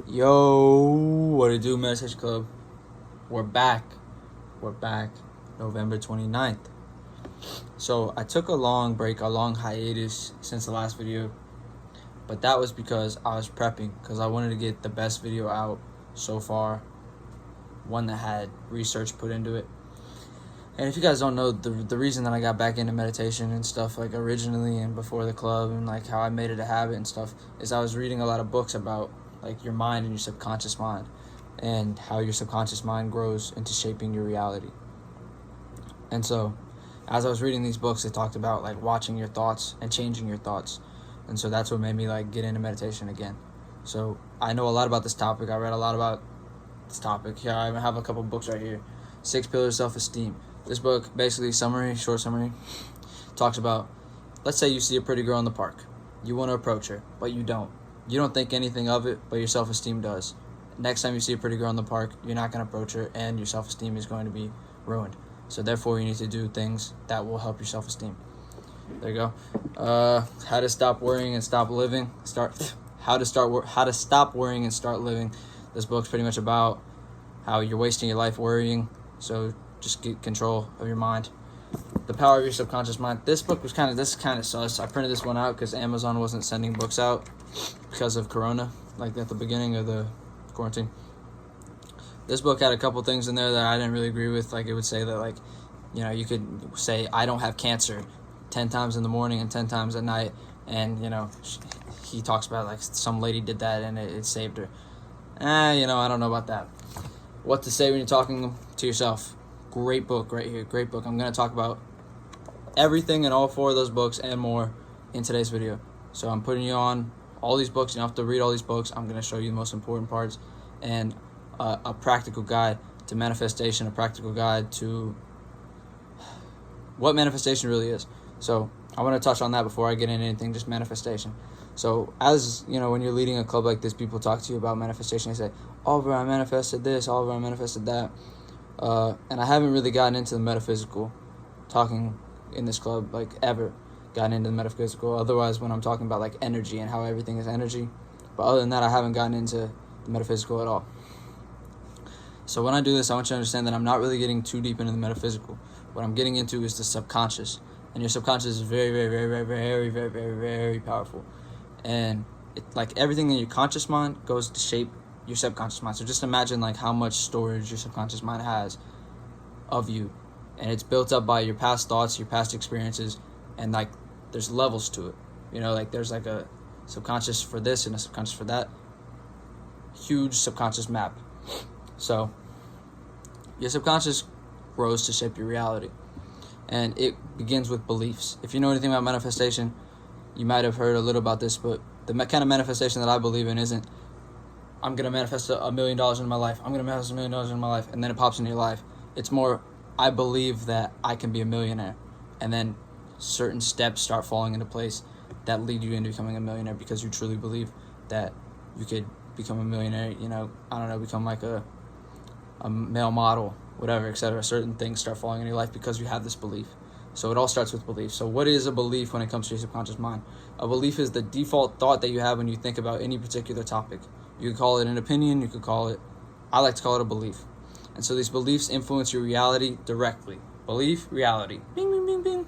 Yo, what it do, Meditation Club? We're back. November 29th. So I took a long break, a long hiatus since the last video. But that was because I was prepping, because I wanted to get the best video out so far. One that had research put into it. And if you guys don't know, the reason that I got back into meditation and stuff, like originally and before the club, and like how I made it a habit and stuff, is I was reading a lot of books about like your mind and your subconscious mind, and how your subconscious mind grows into shaping your reality. And so, as I was reading these books, they talked about like watching your thoughts and changing your thoughts. And so that's what made me like get into meditation again. So I know a lot about this topic. I read a lot about this topic. Here, I have a couple books right here. 6 Pillars of Self-Esteem. This book, basically, short summary, talks about, let's say you see a pretty girl in the park. You want to approach her, but you don't. You don't think anything of it, but your self-esteem does. Next time you see a pretty girl in the park, you're not going to approach her, and your self-esteem is going to be ruined. So therefore, you need to do things that will help your self-esteem. There you go. How to stop worrying and stop living. How to stop worrying and start living. This book's pretty much about how you're wasting your life worrying. So just get control of your mind. The Power of Your Subconscious Mind. This book was kind of sus. I printed this one out because Amazon wasn't sending books out because of Corona, like at the beginning of the quarantine. This book had a couple things in there that I didn't really agree with. Like it would say that, like, you know, you could say, I don't have cancer 10 times in the morning and 10 times at night. And, you know, he talks about like some lady did that and it saved her. You know, I don't know about that. What to say when you're talking to yourself. Great book right here. Great book. I'm going to talk about everything in all 4 of those books and more in today's video. So I'm putting you on all these books. You don't have to read all these books. I'm going to show you the most important parts and a practical guide to manifestation, a practical guide to what manifestation really is. So I want to touch on that before I get into anything, just manifestation. So as you know, when you're leading a club like this, people talk to you about manifestation. They say, Oliver, I manifested this. Oliver, I manifested that. And I haven't really gotten into the metaphysical talking in this club, like ever gotten into the metaphysical. Otherwise, when I'm talking about like energy and how everything is energy. But other than that, I haven't gotten into the metaphysical at all. So when I do this, I want you to understand that I'm not really getting too deep into the metaphysical. What I'm getting into is the subconscious. And your subconscious is very, very, very, very, very, very, very, very powerful. And like everything in your conscious mind goes to shape your subconscious mind. So just imagine like how much storage your subconscious mind has of you. And it's built up by your past thoughts, your past experiences, and like there's levels to it. You know, like there's like a subconscious for this and a subconscious for that. Huge subconscious map. So your subconscious grows to shape your reality. And it begins with beliefs. If you know anything about manifestation, you might have heard a little about this, but the kind of manifestation that I believe in isn't, I'm going to manifest $1 million in my life. I'm going to manifest $1 million in my life. And then it pops into your life. It's more, I believe that I can be a millionaire. And then certain steps start falling into place that lead you into becoming a millionaire because you truly believe that you could become a millionaire. You know, I don't know, become like a male model, whatever, etc. Certain things start falling in your life because you have this belief. So it all starts with belief. So what is a belief when it comes to your subconscious mind? A belief is the default thought that you have when you think about any particular topic. You could call it an opinion, you could call it, I like to call it a belief. And so these beliefs influence your reality directly. Belief, reality. Bing, bing, bing, bing.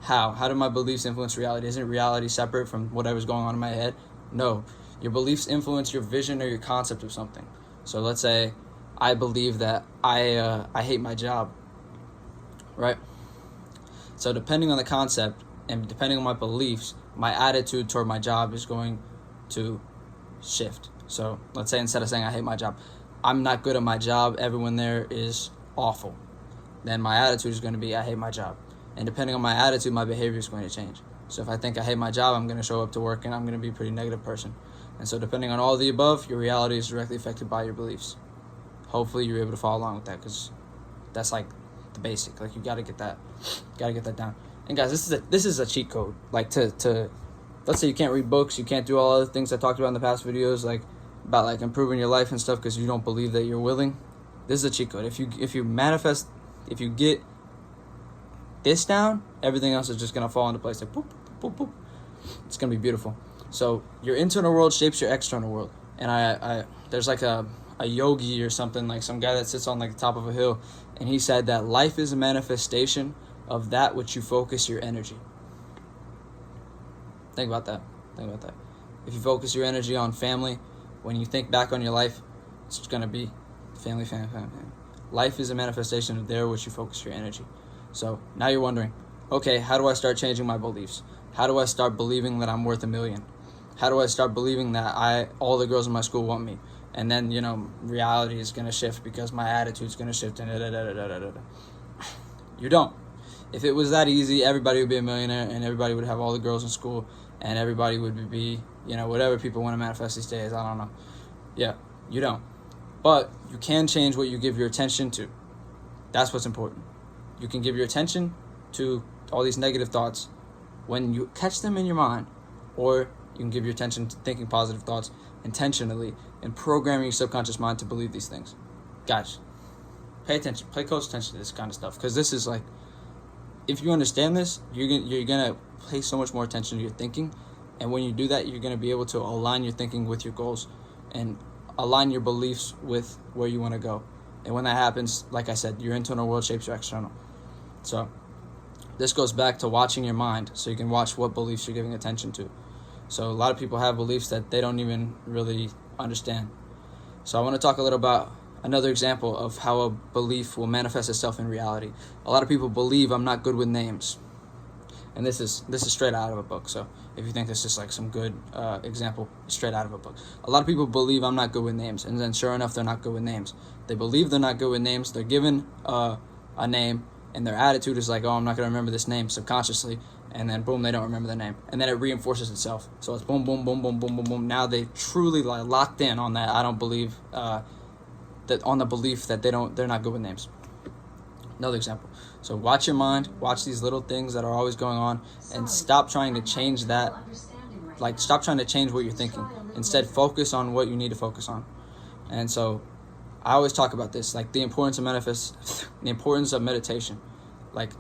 How? How do my beliefs influence reality? Isn't reality separate from whatever's going on in my head? No. Your beliefs influence your vision or your concept of something. So let's say I believe that I hate my job, right? So depending on the concept and depending on my beliefs, my attitude toward my job is going to shift. So let's say instead of saying I hate my job, I'm not good at my job, everyone there is awful. Then my attitude is going to be I hate my job. And depending on my attitude, my behavior is going to change. So if I think I hate my job, I'm going to show up to work and I'm going to be a pretty negative person. And so depending on all of the above, your reality is directly affected by your beliefs. Hopefully you're able to follow along with that because that's like the basic. Like you got to get that down. And guys, this is a cheat code. Like to let's say you can't read books, you can't do all the things I talked about in the past videos, like about like improving your life and stuff because you don't believe that you're willing. This is a cheat code. If you manifest, if you get this down, everything else is just gonna fall into place. Like boop, boop, boop, boop. It's gonna be beautiful. So your internal world shapes your external world. and I there's like a yogi or something, like some guy that sits on like the top of a hill, and he said that life is a manifestation of that which you focus your energy. Think about that. Think about that. If you focus your energy on family, when you think back on your life, it's going to be family, family, family, family. Life is a manifestation of there which you focus your energy. So now you're wondering, okay, how do I start changing my beliefs? How do I start believing that I'm worth $1 million? How do I start believing that all the girls in my school want me? And then, reality is going to shift because my attitude's going to shift. And You don't. If it was that easy, everybody would be a millionaire and everybody would have all the girls in school and everybody would be, whatever people want to manifest these days. I don't know. Yeah, you don't. But you can change what you give your attention to. That's what's important. You can give your attention to all these negative thoughts when you catch them in your mind, or you can give your attention to thinking positive thoughts intentionally and programming your subconscious mind to believe these things. Guys, pay attention. Pay close attention to this kind of stuff, because this is like, if you understand this, you're gonna pay so much more attention to your thinking, and when you do that, you're gonna be able to align your thinking with your goals and align your beliefs with where you want to go. And when that happens, like I said, your internal world shapes your external. So this goes back to watching your mind, so you can watch what beliefs you're giving attention to. So a lot of people have beliefs that they don't even really understand. So I want to talk a little about another example of how a belief will manifest itself in reality. A lot of people believe I'm not good with names. And this is straight out of a book. So if you think this is like some good example, straight out of a book. A lot of people believe I'm not good with names, and then sure enough, they're not good with names. They believe they're not good with names. They're given a name, and their attitude is like, oh, I'm not going to remember this name subconsciously. And then boom, they don't remember the name. And then it reinforces itself. So it's boom, boom, boom, boom, boom, boom, boom. Now they truly like locked in on that. I don't believe that on the belief that they're not good with names. Another example. So watch your mind, watch these little things that are always going on, and stop trying to change that. Like, stop trying to change what you're thinking. Instead, focus on what you need to focus on. And so I always talk about this, like the importance of meditation. Like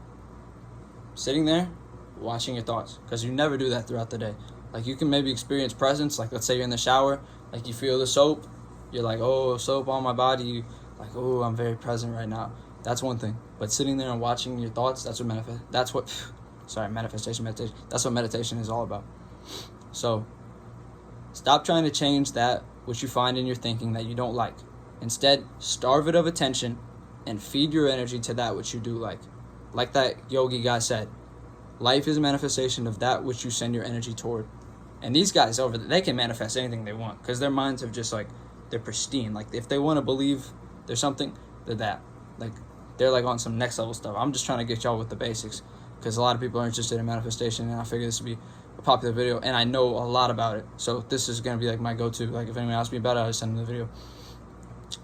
sitting there, watching your thoughts, because you never do that throughout the day. Like, you can maybe experience presence, like let's say you're in the shower, like you feel the soap, you're like, oh, soap on my body, you like, oh, I'm very present right now. That's one thing. But sitting there and watching your thoughts, that's what meditation. That's what meditation is all about. So stop trying to change that which you find in your thinking that you don't like. Instead, starve it of attention and feed your energy to that which you do like. Like that yogi guy said, life is a manifestation of that which you send your energy toward. And these guys over there, they can manifest anything they want, because their minds have just like, they're pristine. Like, if they want to believe there's something, they're that. Like, they're like on some next level stuff. I'm just trying to get y'all with the basics, because a lot of people are interested in manifestation, and I figure this would be a popular video, and I know a lot about it. So this is going to be like my go-to. Like, if anyone asks me about it, I just send them the video.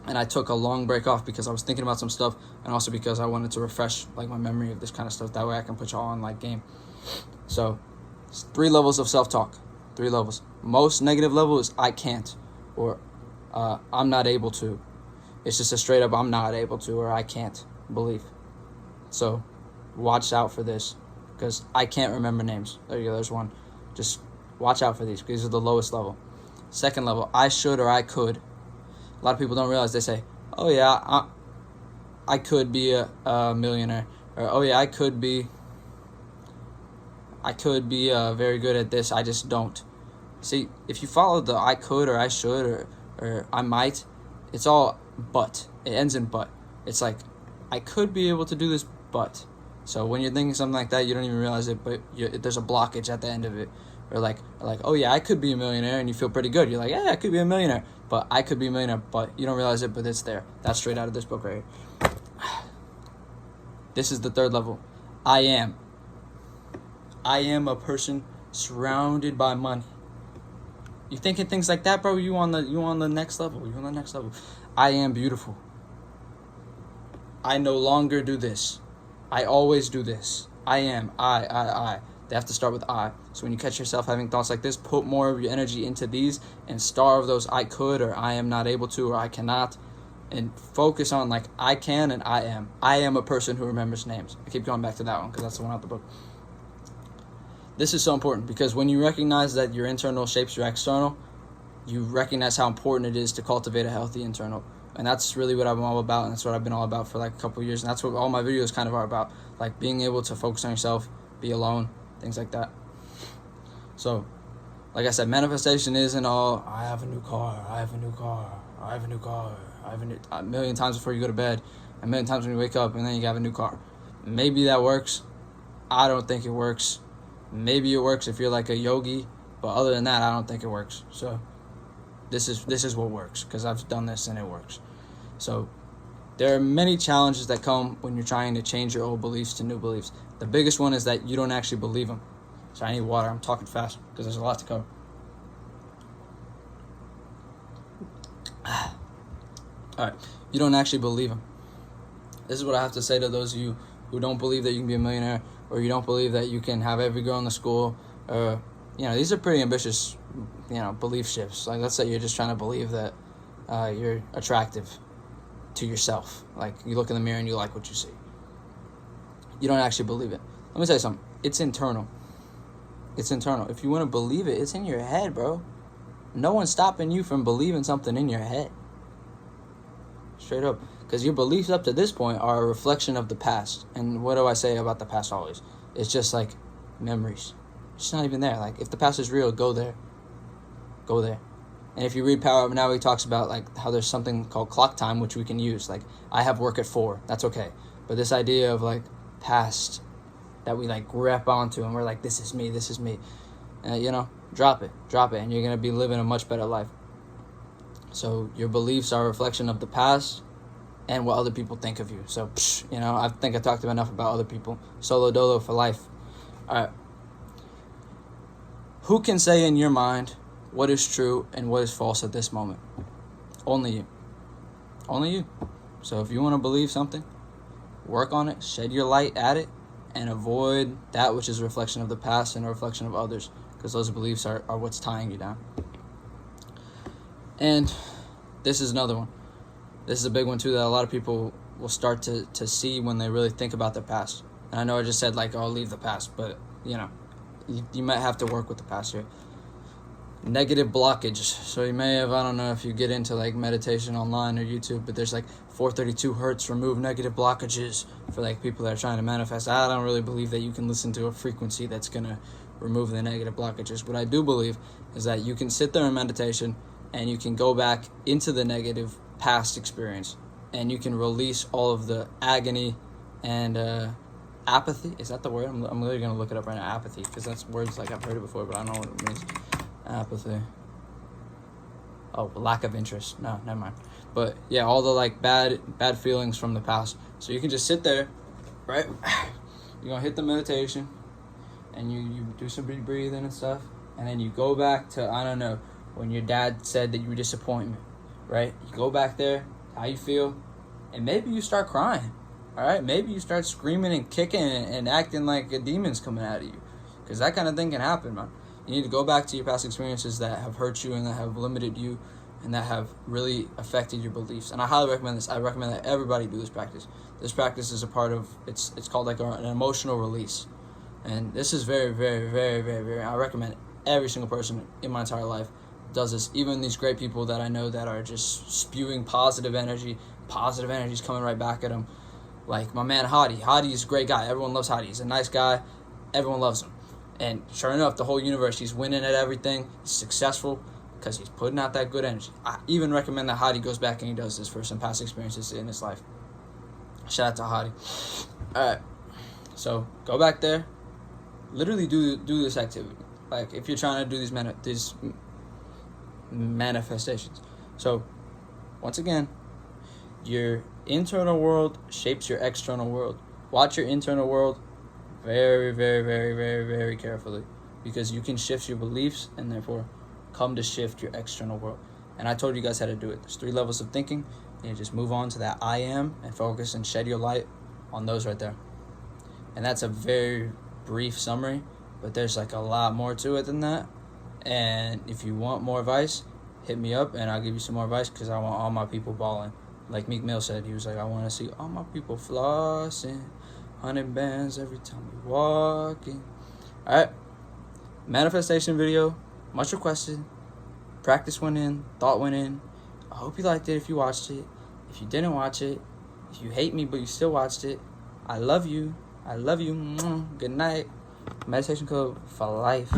And I took a long break off because I was thinking about some stuff, and also because I wanted to refresh like my memory of this kind of stuff. That way I can put y'all on like game. So 3 levels of self-talk. 3 levels. Most negative level is I can't, or I'm not able to. It's just a straight up I'm not able to, or I can't belief. So watch out for this, because I can't remember names. There you go, there's one. Just watch out for these, because these are the lowest level. Second level, I should or I could. A lot of people don't realize. They say, oh yeah, I could be a millionaire, or oh yeah, I could be very good at this, I just don't. See, if you follow the I could or I should or I might, it's all but. It ends in but. It's like, I could be able to do this, but. So when you're thinking something like that, you don't even realize it, but there's a blockage at the end of it. Or like, oh yeah, I could be a millionaire, and you feel pretty good. You're like, yeah, I could be a millionaire, but I could be a millionaire, but you don't realize it, but it's there. That's straight out of this book right here. This is the 3rd level. I am a person surrounded by money. You thinking things like that, bro? You on the next level. You on the next level. I am beautiful. I no longer do this. I always do this. I am. I. They have to start with I. So when you catch yourself having thoughts like this, put more of your energy into these and starve those I could, or I am not able to, or I cannot, and focus on like I can and I am. I am a person who remembers names. I keep going back to that one because that's the one out the book. This is so important, because when you recognize that your internal shapes your external, you recognize how important it is to cultivate a healthy internal. And that's really what I'm all about, and that's what I've been all about for like a couple of years. And that's what all my videos kind of are about, like being able to focus on yourself, be alone, things like that. So, like I said, manifestation isn't all, I have a new car, I have a new car, I have a new car, I have a million times before you go to bed, a million times when you wake up, and then you have a new car. Maybe that works. I don't think it works. Maybe it works if you're like a yogi, but other than that, I don't think it works. So this is what works, because I've done this and it works. So there are many challenges that come when you're trying to change your old beliefs to new beliefs. The biggest one is that you don't actually believe them. So I need water. I'm talking fast because there's a lot to cover. All right. You don't actually believe them. This is what I have to say to those of you who don't believe that you can be a millionaire, or you don't believe that you can have every girl in the school. These are pretty ambitious, belief shifts. Like, let's say you're just trying to believe that you're attractive to yourself. Like, you look in the mirror and you like what you see. You don't actually believe it. Let me tell you something. It's internal. It's internal. If you want to believe it, it's in your head, bro. No one's stopping you from believing something in your head. Straight up. Because your beliefs up to this point are a reflection of the past. And what do I say about the past always? It's just like memories. It's not even there. Like, if the past is real, go there. Go there. And if you read Power Up Now, he talks about like how there's something called clock time, which we can use. Like, I have work at 4. That's okay. But this idea of like past that we like grab onto and we're like, this is me. Drop it. And you're going to be living a much better life. So your beliefs are a reflection of the past and what other people think of you. So, I think I talked enough about other people. Solo dolo for life. All right. Who can say in your mind what is true and what is false at this moment? Only you. Only you. So if you want to believe something, work on it, shed your light at it, and avoid that which is a reflection of the past and a reflection of others, because those beliefs are what's tying you down. And this is another one. This is a big one too that a lot of people will start to see when they really think about their past. And I know I just said like, oh, leave the past, but you might have to work with the past here. Negative blockage. So you may have, I don't know if you get into like meditation online or YouTube, but there's like 432 hertz remove negative blockages for like people that are trying to manifest. I don't really believe that you can listen to a frequency that's going to remove the negative blockages. What I do believe is that you can sit there in meditation and you can go back into the negative past experience and you can release all of the agony and apathy. Is that the word? I'm literally going to look it up right now. Apathy, because that's words like I've heard it before, but I don't know what it means. Apathy. Oh, lack of interest. No, never mind. But yeah, all the like bad feelings from the past. So you can just sit there, right? You're going to hit the meditation and you do some breathing and stuff. And then you go back to, I don't know, when your dad said that you were disappointment, right? You go back there, how you feel, and maybe you start crying. All right, maybe you start screaming and kicking and acting like a demon's coming out of you, because that kind of thing can happen, man. You need to go back to your past experiences that have hurt you and that have limited you and that have really affected your beliefs. And I highly recommend this. I recommend that everybody do this practice. This practice is a part of, it's called like an emotional release. And this is very, very, very, very, very, I recommend every single person in my entire life does this. Even these great people that I know that are just spewing positive energy is coming right back at them. Like my man Hadi. Hadi is a great guy. Everyone loves Hadi. He's a nice guy. Everyone loves him. And sure enough, the whole universe, he's winning at everything. He's successful because he's putting out that good energy. I even recommend that Hadi goes back and he does this for some past experiences in his life. Shout out to Hadi. All right. So go back there. Literally do this activity. Like if you're trying to do these manifestations. So once again, your internal world shapes your external world. Watch your internal world very, very, very, very, very carefully, because you can shift your beliefs and therefore come to shift your external world. And I told you guys how to do it. There's 3 levels of thinking. You just move on to that I am and focus and shed your light on those right there. And that's a very brief summary, but there's like a lot more to it than that. And if you want more advice, hit me up and I'll give you some more advice, because I want all my people balling. Like Meek Mill said, he was like, I want to see all my people flossing, 100 bands every time we walking. All right, manifestation video, much requested. Practice went in, thought went in. I hope you liked it if you watched it. If you didn't watch it, if you hate me but you still watched it, I love you. I love you. Good night. Meditation code for life.